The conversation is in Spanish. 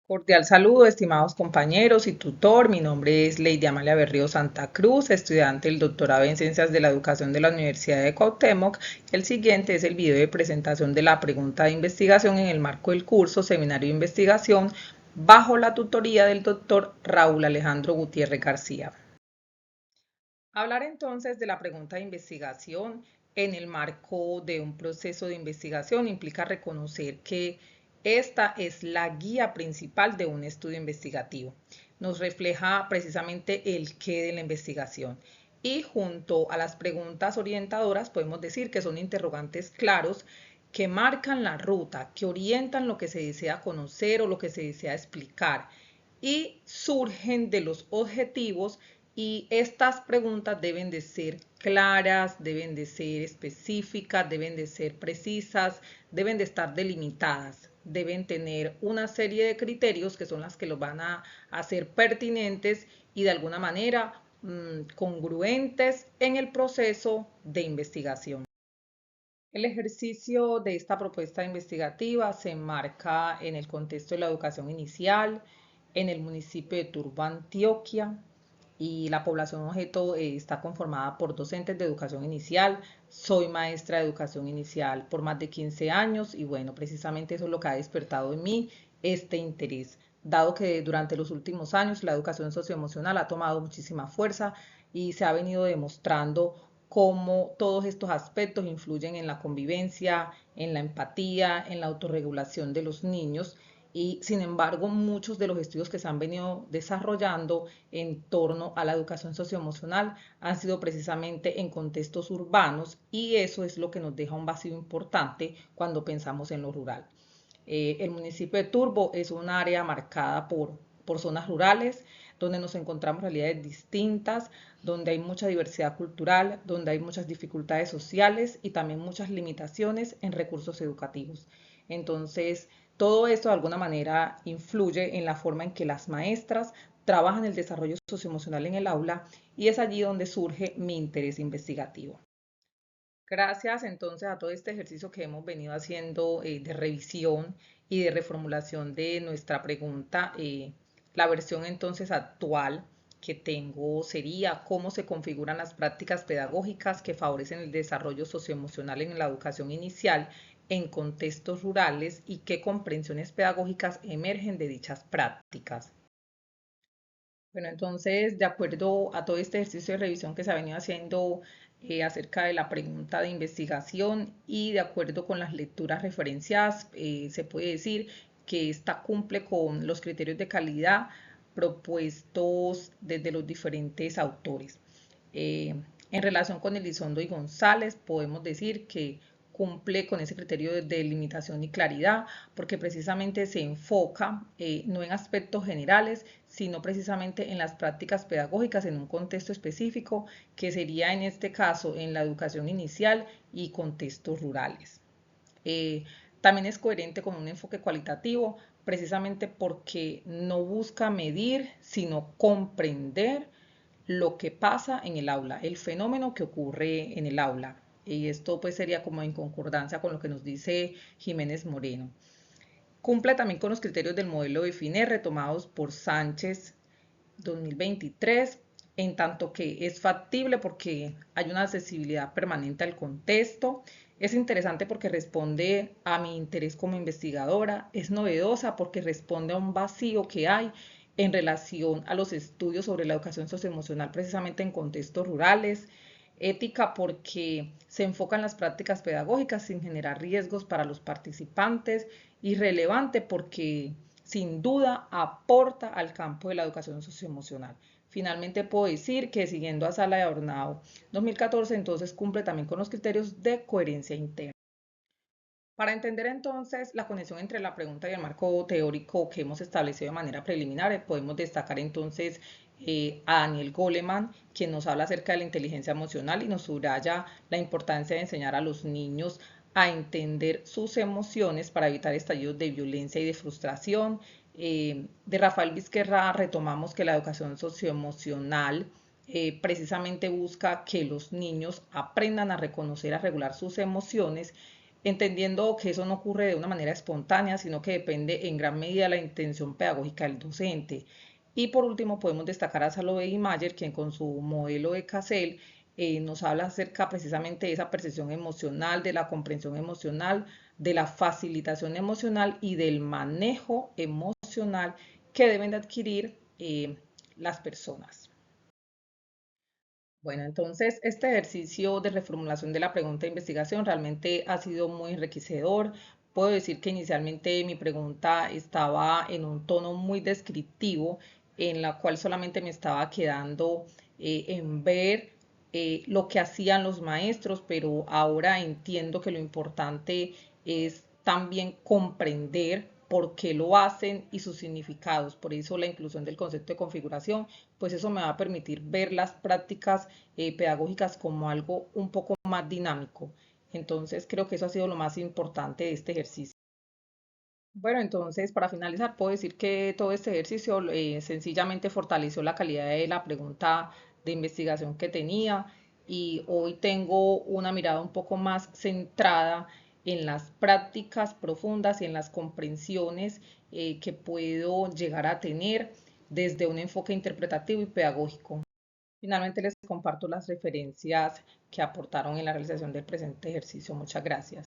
Cordial saludo, estimados compañeros y tutor. Mi nombre es Lady Amalia Berrío Santa Cruz, estudiante del doctorado en Ciencias de la Educación de la Universidad de Cuauhtémoc. El siguiente es el video de presentación de la pregunta de investigación en el marco del curso Seminario de Investigación bajo la tutoría del doctor Raúl Alejandro Gutiérrez García. Hablar entonces de la pregunta de investigación en el marco de un proceso de investigación implica reconocer que esta es la guía principal de un estudio investigativo. Nos refleja precisamente el qué de la investigación. Y junto a las preguntas orientadoras podemos decir que son interrogantes claros que marcan la ruta, que orientan lo que se desea conocer o lo que se desea explicar y surgen de los objetivos, y estas preguntas deben de ser claras, deben de ser específicas, deben de ser precisas, deben de estar delimitadas, deben tener una serie de criterios que son las que los van a hacer pertinentes y de alguna manera congruentes en el proceso de investigación. El ejercicio de esta propuesta investigativa se enmarca en el contexto de la educación inicial en el municipio de Turbo, Antioquia, y la población objeto está conformada por docentes de educación inicial. Soy maestra de educación inicial por más de 15 años y bueno, precisamente eso es lo que ha despertado en mí este interés, dado que durante los últimos años la educación socioemocional ha tomado muchísima fuerza y se ha venido demostrando cómo todos estos aspectos influyen en la convivencia, en la empatía, en la autorregulación de los niños. Y sin embargo, muchos de los estudios que se han venido desarrollando en torno a la educación socioemocional han sido precisamente en contextos urbanos, y eso es lo que nos deja un vacío importante cuando pensamos en lo rural. El municipio de Turbo es un área marcada por zonas rurales, donde nos encontramos realidades distintas, donde hay mucha diversidad cultural, donde hay muchas dificultades sociales y también muchas limitaciones en recursos educativos. Entonces, todo esto de alguna manera influye en la forma en que las maestras trabajan el desarrollo socioemocional en el aula, y es allí donde surge mi interés investigativo. Gracias entonces a todo este ejercicio que hemos venido haciendo de revisión y de reformulación de nuestra pregunta, la versión entonces actual que tengo sería cómo se configuran las prácticas pedagógicas que favorecen el desarrollo socioemocional en la educación inicial en contextos rurales y qué comprensiones pedagógicas emergen de dichas prácticas. Bueno, entonces, de acuerdo a todo este ejercicio de revisión que se ha venido haciendo acerca de la pregunta de investigación y de acuerdo con las lecturas referenciadas, se puede decir que esta cumple con los criterios de calidad propuestos desde los diferentes autores. Eh, en relación con Elizondo y González, podemos decir que cumple con ese criterio de delimitación y claridad, porque precisamente se enfoca no en aspectos generales, sino precisamente en las prácticas pedagógicas en un contexto específico, que sería en este caso en la educación inicial y contextos rurales. Eh, También es coherente con un enfoque cualitativo, precisamente porque no busca medir, sino comprender lo que pasa en el aula, el fenómeno que ocurre en el aula. Y esto pues sería como en concordancia con lo que nos dice Jiménez Moreno. Cumple también con los criterios del modelo de FINE retomados por Sánchez 2023, en tanto que es factible porque hay una accesibilidad permanente al contexto. Es interesante porque responde a mi interés como investigadora, es novedosa porque responde a un vacío que hay en relación a los estudios sobre la educación socioemocional precisamente en contextos rurales, ética porque se enfocan las prácticas pedagógicas sin generar riesgos para los participantes, y relevante porque sin duda aporta al campo de la educación socioemocional. Finalmente puedo decir que siguiendo a Sala de Hornado 2014, entonces cumple también con los criterios de coherencia interna. Para entender entonces la conexión entre la pregunta y el marco teórico que hemos establecido de manera preliminar, podemos destacar entonces a Daniel Goleman, quien nos habla acerca de la inteligencia emocional y nos subraya la importancia de enseñar a los niños a entender sus emociones para evitar estallidos de violencia y de frustración. De Rafael Vizquerra retomamos que la educación socioemocional precisamente busca que los niños aprendan a reconocer, a regular sus emociones, entendiendo que eso no ocurre de una manera espontánea, sino que depende en gran medida de la intención pedagógica del docente. Y por último, podemos destacar a Salovey Mayer, quien con su modelo de Cassell nos habla acerca precisamente de esa percepción emocional, de la comprensión emocional, de la facilitación emocional y del manejo emocional que deben de adquirir las personas. Bueno, entonces este ejercicio de reformulación de la pregunta de investigación realmente ha sido muy enriquecedor. Puedo decir que inicialmente mi pregunta estaba en un tono muy descriptivo, en la cual solamente me estaba quedando en ver lo que hacían los maestros, pero ahora entiendo que lo importante es también comprender por qué lo hacen y sus significados. Por eso la inclusión del concepto de configuración, pues eso me va a permitir ver las prácticas pedagógicas como algo un poco más dinámico. Entonces creo que eso ha sido lo más importante de este ejercicio. Bueno, entonces para finalizar puedo decir que todo este ejercicio sencillamente fortaleció la calidad de la pregunta de investigación que tenía y hoy tengo una mirada un poco más centrada en las prácticas profundas y en las comprensiones que puedo llegar a tener desde un enfoque interpretativo y pedagógico. Finalmente les comparto las referencias que aportaron en la realización del presente ejercicio. Muchas gracias.